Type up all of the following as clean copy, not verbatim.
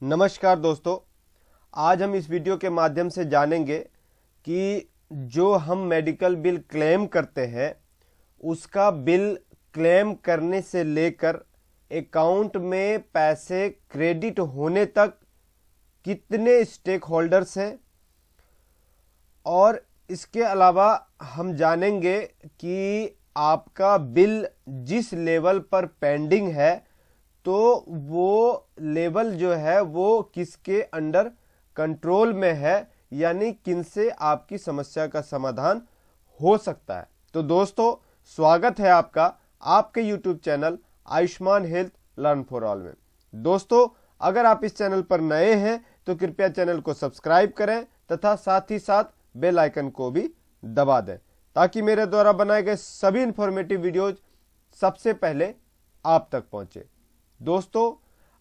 नमस्कार दोस्तों, आज हम इस वीडियो के माध्यम से जानेंगे कि जो हम मेडिकल बिल क्लेम करते हैं उसका बिल क्लेम करने से लेकर अकाउंट में पैसे क्रेडिट होने तक कितने स्टेक होल्डर्स हैं। और इसके अलावा हम जानेंगे कि आपका बिल जिस लेवल पर पेंडिंग है तो वो लेवल जो है वो किसके अंडर कंट्रोल में है, यानी किनसे आपकी समस्या का समाधान हो सकता है। तो दोस्तों, स्वागत है आपका आपके YouTube channel Ayushman health learn for all में। दोस्तों, अगर आप इस चैनल पर नए हैं तो कृपया चैनल को सब्सक्राइब करें तथा साथ ही साथ बेल आइकन को भी दबा दें ताकि मेरे द्वारा बनाए गए सभी इंफॉर्मेटिव वीडियोज सबसे पहले आप तक पहुंचे। दोस्तों,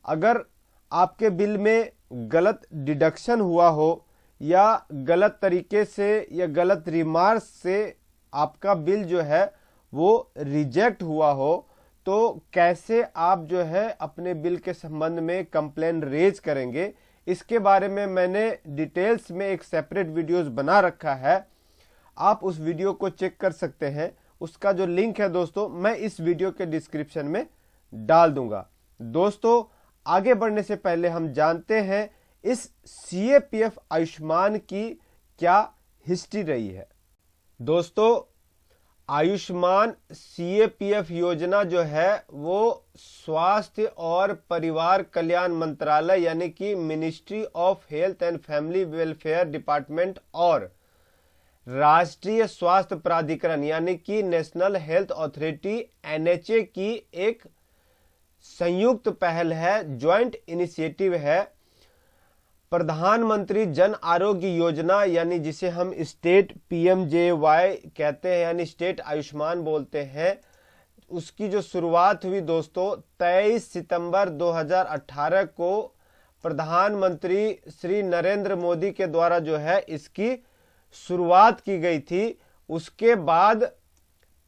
अगर आपके बिल में गलत डिडक्शन हुआ हो या गलत तरीके से या गलत रिमार्क से आपका बिल जो है वो रिजेक्ट हुआ हो तो कैसे आप जो है अपने बिल के संबंध में कंप्लेन रेज करेंगे, इसके बारे में मैंने डिटेल्स में एक सेपरेट वीडियोस बना रखा है। आप उस वीडियो को चेक कर सकते हैं। उसका जो लिंक है दोस्तों मैं इस वीडियो के डिस्क्रिप्शन में डाल दूंगा। दोस्तों, आगे बढ़ने से पहले हम जानते हैं इस सीएपीएफ आयुष्मान की क्या हिस्ट्री रही है। दोस्तों, आयुष्मान सीएपीएफ योजना जो है वो स्वास्थ्य और परिवार कल्याण मंत्रालय यानी कि ministry of health and family welfare department और राष्ट्रीय स्वास्थ्य प्राधिकरण यानी कि नेशनल हेल्थ अथॉरिटी एनएचए की एक संयुक्त पहल है, ज्वाइंट इनिशिएटिव है। प्रधानमंत्री जन आरोग्य योजना यानी जिसे हम स्टेट पीएमजेवाई कहते हैं यानी स्टेट आयुष्मान बोलते हैं, उसकी जो शुरुआत हुई दोस्तों 23 सितंबर 2018 को प्रधानमंत्री श्री नरेंद्र मोदी के द्वारा जो है इसकी शुरुआत की गई थी। उसके बाद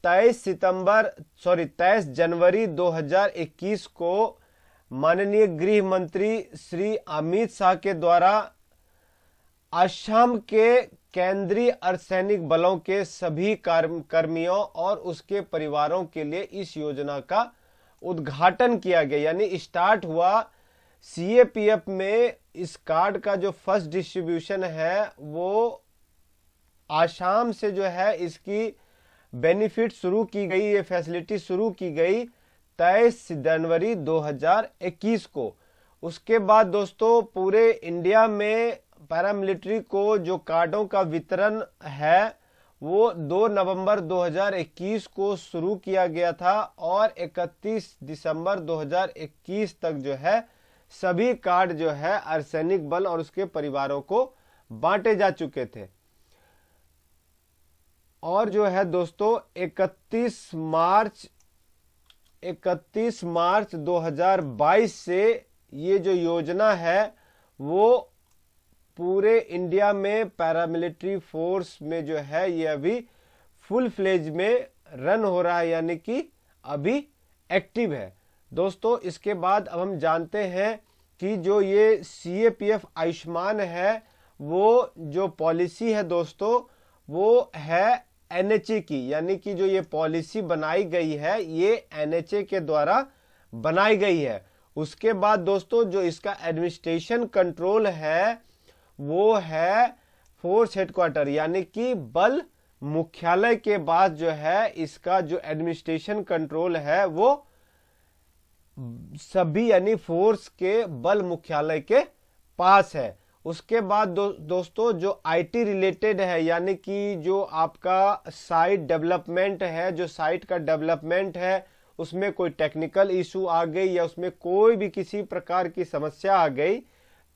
23 जनवरी 2021 को माननीय गृह मंत्री श्री अमित शाह के द्वारा असम के केंद्रीय अर्धसैनिक बलों के सभी कर्मियों और उसके परिवारों के लिए इस योजना का उद्घाटन किया गया, यानी स्टार्ट हुआ। सीएपीएफ में इस कार्ड का जो फर्स्ट डिस्ट्रीब्यूशन है वो आसाम से जो है इसकी बेनिफिट शुरू की गई, ये फैसिलिटी शुरू की गई 23 जनवरी 2021 को। उसके बाद दोस्तों पूरे इंडिया में पैरामिलिट्री को जो कार्डों का वितरण है वो 2 नवंबर 2021 को शुरू किया गया था और 31 दिसंबर 2021 तक जो है सभी कार्ड जो है अर्धसैनिक बल और उसके परिवारों को बांटे जा चुके थे। और जो है दोस्तों 31 मार्च 2022 से ये जो योजना है वो पूरे इंडिया में पैरामिलिट्री फोर्स में जो है ये अभी फुल फ्लेज में रन हो रहा है, यानी कि अभी एक्टिव है। दोस्तों, इसके बाद अब हम जानते हैं कि जो ये सीएपीएफ आयुष्मान है वो जो पॉलिसी है दोस्तों वो है एनएचए की, यानी कि जो ये पॉलिसी बनाई गई है ये एनएचए के द्वारा बनाई गई है। उसके बाद दोस्तों जो इसका एडमिनिस्ट्रेशन कंट्रोल है वो है फोर्स हेडक्वार्टर यानी कि बल मुख्यालय के बाद जो है इसका जो एडमिनिस्ट्रेशन कंट्रोल है वो सभी यानी फोर्स के बल मुख्यालय के पास है। उसके बाद दोस्तों जो आईटी रिलेटेड है यानी कि जो आपका साइट डेवलपमेंट है, जो साइट का डेवलपमेंट है उसमें कोई टेक्निकल इशू आ गई या उसमें कोई भी किसी प्रकार की समस्या आ गई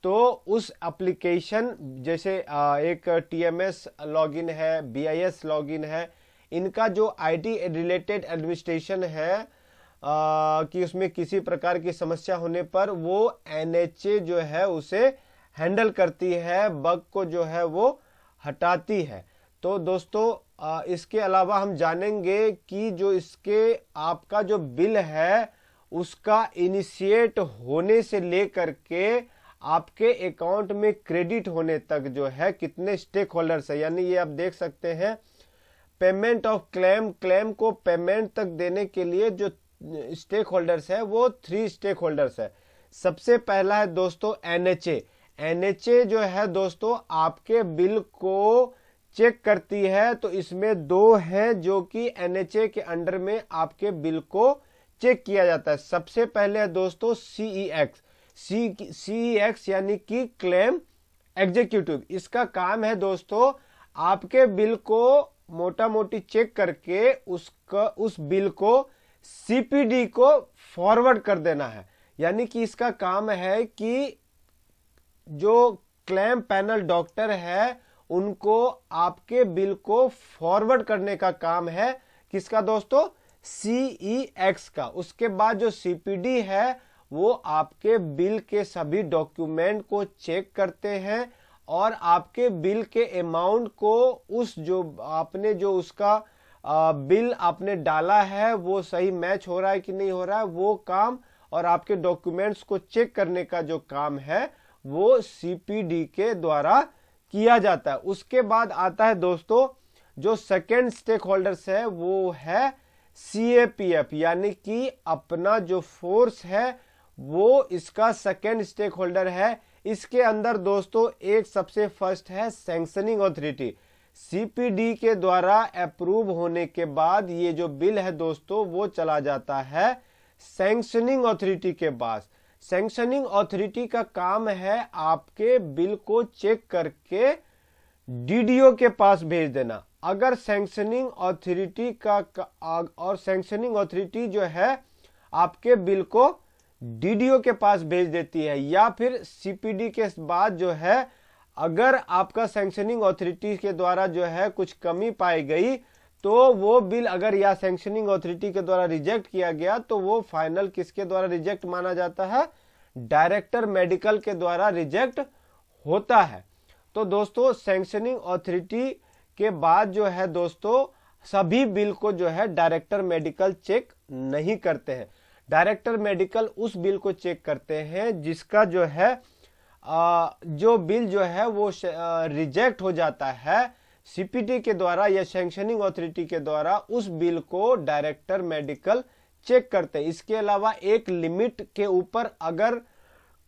तो उस एप्लीकेशन जैसे एक टीएमएस लॉगिन है, बीआईएस लॉगिन है, इनका जो आईटी रिलेटेड एडमिनिस्ट्रेशन है कि उसमें किसी प्रकार की समस्या होने पर वो एनएचए जो है उसे हैंडल करती है, बग को जो है वो हटाती है। तो दोस्तों इसके अलावा हम जानेंगे कि जो इसके आपका जो बिल है उसका इनिशिएट होने से लेकर के आपके अकाउंट में क्रेडिट होने तक जो है कितने स्टेक होल्डर्स है, यानी ये आप देख सकते हैं पेमेंट ऑफ क्लेम को पेमेंट तक देने के लिए जो स्टेक होल्डर्स है वो 3 स्टेक होल्डर्स है। सबसे पहला है दोस्तों एनएचए। एनएचए जो है दोस्तों आपके बिल को चेक करती है, तो इसमें 2 हैं जो कि एनएचए के अंडर में आपके बिल को चेक किया जाता है। सबसे पहले है दोस्तों सीईएक्स। सीईएक्स यानी कि क्लेम एग्जीक्यूटिव। इसका काम है दोस्तों आपके बिल को मोटा मोटी चेक करके उस बिल को सीपीडी को फॉरवर्ड कर देना है। यानी कि इसका काम है कि जो क्लेम पैनल डॉक्टर है उनको आपके बिल को फॉरवर्ड करने का काम है किसका दोस्तों, सीईएक्स का। उसके बाद जो सीपीडी है वो आपके बिल के सभी डॉक्यूमेंट को चेक करते हैं और आपके बिल के अमाउंट को उस जो आपने जो उसका बिल आपने डाला है वो सही मैच हो रहा है कि नहीं हो रहा है वो काम, और आपके डॉक्यूमेंट्स को चेक करने का जो काम है वो सीपीडी के द्वारा किया जाता है। उसके बाद आता है दोस्तों जो सेकेंड स्टेक होल्डर्स है वो है सीएपीएफ, यानी कि अपना जो फोर्स है वो इसका सेकेंड स्टेक होल्डर है। इसके अंदर दोस्तों एक सबसे फर्स्ट है सैंक्शनिंग अथॉरिटी। सीपीडी के द्वारा अप्रूव होने के बाद ये जो बिल है दोस्तों वो चला जाता है सैंक्शनिंग अथॉरिटी के पास। सैंक्शनिंग अथॉरिटी का काम है आपके बिल को चेक करके डीडीओ के पास भेज देना। अगर सैंक्शनिंग अथॉरिटी और सैंक्शनिंग अथॉरिटी जो है आपके बिल को डीडीओ के पास भेज देती है, या फिर सीपीडी के बाद जो है अगर आपका सैंक्शनिंग अथॉरिटी के द्वारा जो है कुछ कमी पाई गई तो वो बिल अगर या सैंक्शनिंग अथॉरिटी के द्वारा रिजेक्ट किया गया तो वो फाइनल किसके द्वारा रिजेक्ट माना जाता है, डायरेक्टर मेडिकल के द्वारा रिजेक्ट होता है। तो दोस्तों सैंक्शनिंग अथॉरिटी के बाद जो है दोस्तों सभी बिल को जो है डायरेक्टर मेडिकल चेक नहीं करते हैं। डायरेक्टर मेडिकल उस बिल को चेक करते हैं जिसका जो है जो बिल जो है वो रिजेक्ट हो जाता है सीपीडी के द्वारा या सैंक्शनिंग अथॉरिटी के द्वारा, उस बिल को डायरेक्टर मेडिकल चेक करते हैं। इसके अलावा एक लिमिट के ऊपर अगर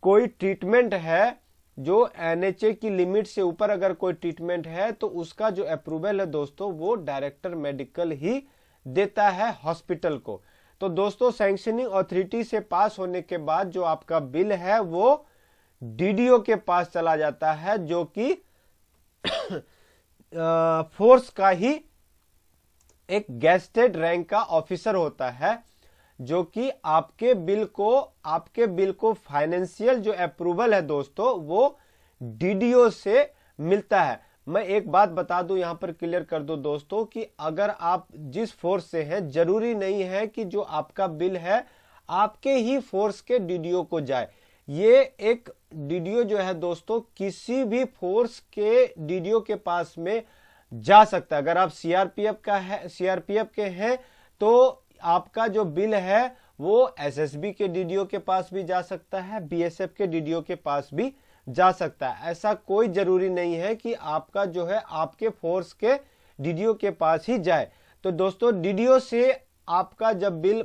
कोई ट्रीटमेंट है, जो एनएचए की लिमिट से ऊपर अगर कोई ट्रीटमेंट है तो उसका जो अप्रूवल है दोस्तों वो डायरेक्टर मेडिकल ही देता है हॉस्पिटल को। तो दोस्तों सैंक्शनिंग अथॉरिटी से पास होने के बाद जो आपका बिल है वो डीडीओ के पास चला जाता है, जो कि फोर्स का ही एक गेस्टेड रैंक का ऑफिसर होता है, जो कि आपके बिल को फाइनेंशियल जो अप्रूवल है दोस्तों वो डीडीओ से मिलता है। मैं एक बात बता दूं, यहां पर क्लियर कर दो दोस्तों कि अगर आप जिस फोर्स से हैं जरूरी नहीं है कि जो आपका बिल है आपके ही फोर्स के डीडीओ को जाए। ये एक डीडीओ जो है दोस्तों किसी भी फोर्स के डीडीओ के पास में जा सकता है। अगर आप सीआरपीएफ के हैं तो आपका जो बिल है वो एसएसबी के डीडीओ के पास भी जा सकता है, बीएसएफ के डीडीओ के पास भी जा सकता है। ऐसा कोई जरूरी नहीं है कि आपका जो है आपके फोर्स के डीडीओ के पास ही जाए। तो दोस्तों डीडीओ से आपका जब बिल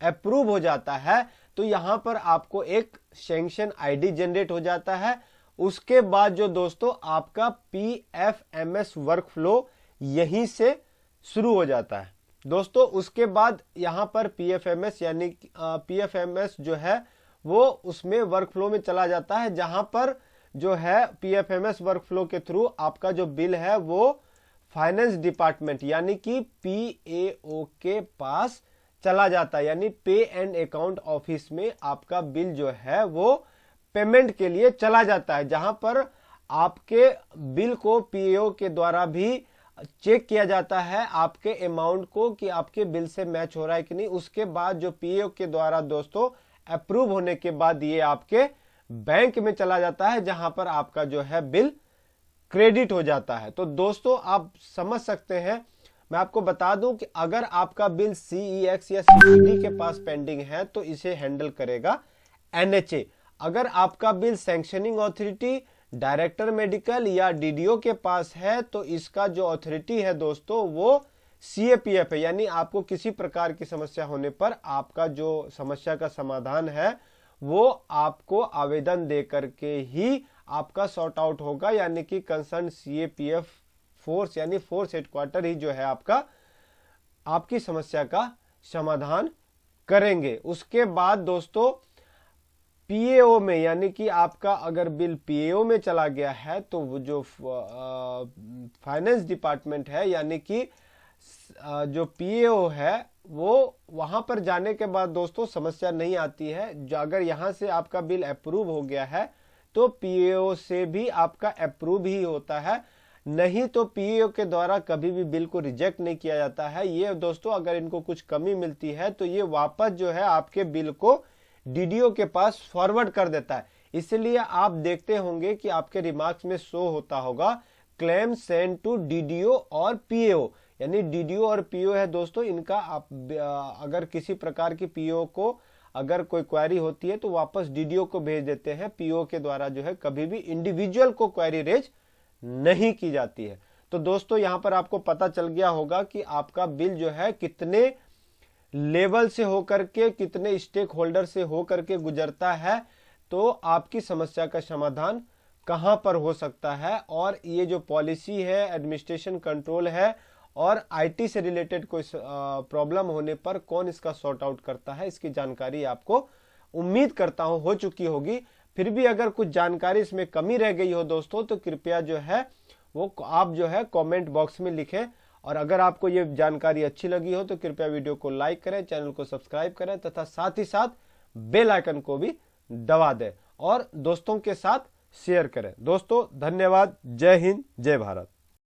अप्रूव हो जाता है तो यहां पर आपको एक सैंक्शन आईडी जनरेट हो जाता है। उसके बाद जो दोस्तों आपका पीएफएमएस वर्कफ्लो यहीं से शुरू हो जाता है दोस्तों। उसके बाद यहां पर पीएफएमएस यानी पीएफएमएस जो है वो उसमें वर्कफ्लो में चला जाता है, जहां पर जो है पीएफएमएस वर्कफ्लो के थ्रू आपका जो बिल है वो फाइनेंस डिपार्टमेंट यानी कि पीएओ के पास चला जाता है, यानी पे एंड अकाउंट ऑफिस में आपका बिल जो है वो पेमेंट के लिए चला जाता है, जहां पर आपके बिल को पीएओ के द्वारा भी चेक किया जाता है आपके अमाउंट को कि आपके बिल से मैच हो रहा है कि नहीं। उसके बाद जो पीएओ के द्वारा दोस्तों अप्रूव होने के बाद ये आपके बैंक में चला जाता है, जहां पर आपका जो है बिल क्रेडिट हो जाता है। तो दोस्तों आप समझ सकते हैं, मैं आपको बता दूं कि अगर आपका बिल सीईएक्स या सीपीडी के पास पेंडिंग है तो इसे हैंडल करेगा एनएचए। अगर आपका bill sanctioning authority, director medical या डीडीओ के पास है तो इसका जो अथॉरिटी है दोस्तों वो सीएपीएफ है। यानी आपको किसी प्रकार की समस्या होने पर आपका जो समस्या का समाधान है वो आपको आवेदन दे करके ही आपका सॉर्ट आउट होगा, यानी कि कंसर्न सीएपीएफ फोर्स यानी फोर्स हेडक्वार्टर ही जो है आपका आपकी समस्या का समाधान करेंगे। उसके बाद दोस्तों पीएओ में, यानी कि आपका अगर बिल पीएओ में चला गया है तो वो जो फाइनेंस डिपार्टमेंट है यानी कि जो पीएओ है वो वहां पर जाने के बाद दोस्तों समस्या नहीं आती है। जो अगर यहां से आपका बिल अप्रूव हो गया है तो पीएओ से भी आपका अप्रूव ही होता है, नहीं तो पीएओ के द्वारा कभी भी बिल को रिजेक्ट नहीं किया जाता है। ये दोस्तों अगर इनको कुछ कमी मिलती है तो ये वापस जो है आपके बिल को डीडीओ के पास फॉरवर्ड कर देता है। इसलिए आप देखते होंगे कि आपके रिमार्क्स में शो होता होगा क्लेम सेंड टू डीडीओ और पीएओ, यानी डीडीओ और पीओ है दोस्तों। इनका आप अगर किसी प्रकार की पीओ को अगर कोई क्वेरी होती है तो वापस डीडीओ को भेज देते हैं। पीओ के द्वारा जो है कभी भी इंडिविजुअल को क्वेरी रेज नहीं की जाती है। तो दोस्तों यहां पर आपको पता चल गया होगा कि आपका बिल जो है कितने लेवल से होकर के, कितने स्टेक होल्डर से होकर के गुजरता है, तो आपकी समस्या का समाधान कहां पर हो सकता है। और ये जो पॉलिसी है, एडमिनिस्ट्रेशन कंट्रोल है और आईटी से रिलेटेड कोई प्रॉब्लम होने पर कौन इसका सॉर्ट आउट करता है, इसकी जानकारी आपको उम्मीद करता हूं हो चुकी होगी। फिर भी अगर कुछ जानकारी इसमें कमी रह गई हो दोस्तों तो कृपया जो है वो आप जो है कमेंट बॉक्स में लिखें। और अगर आपको ये जानकारी अच्छी लगी हो तो कृपया वीडियो को लाइक करें, चैनल को सब्सक्राइब करें तथा साथ ही साथ बेल आइकन को भी दबा दें और दोस्तों के साथ शेयर करें। दोस्तों धन्यवाद। जय हिंद, जय भारत।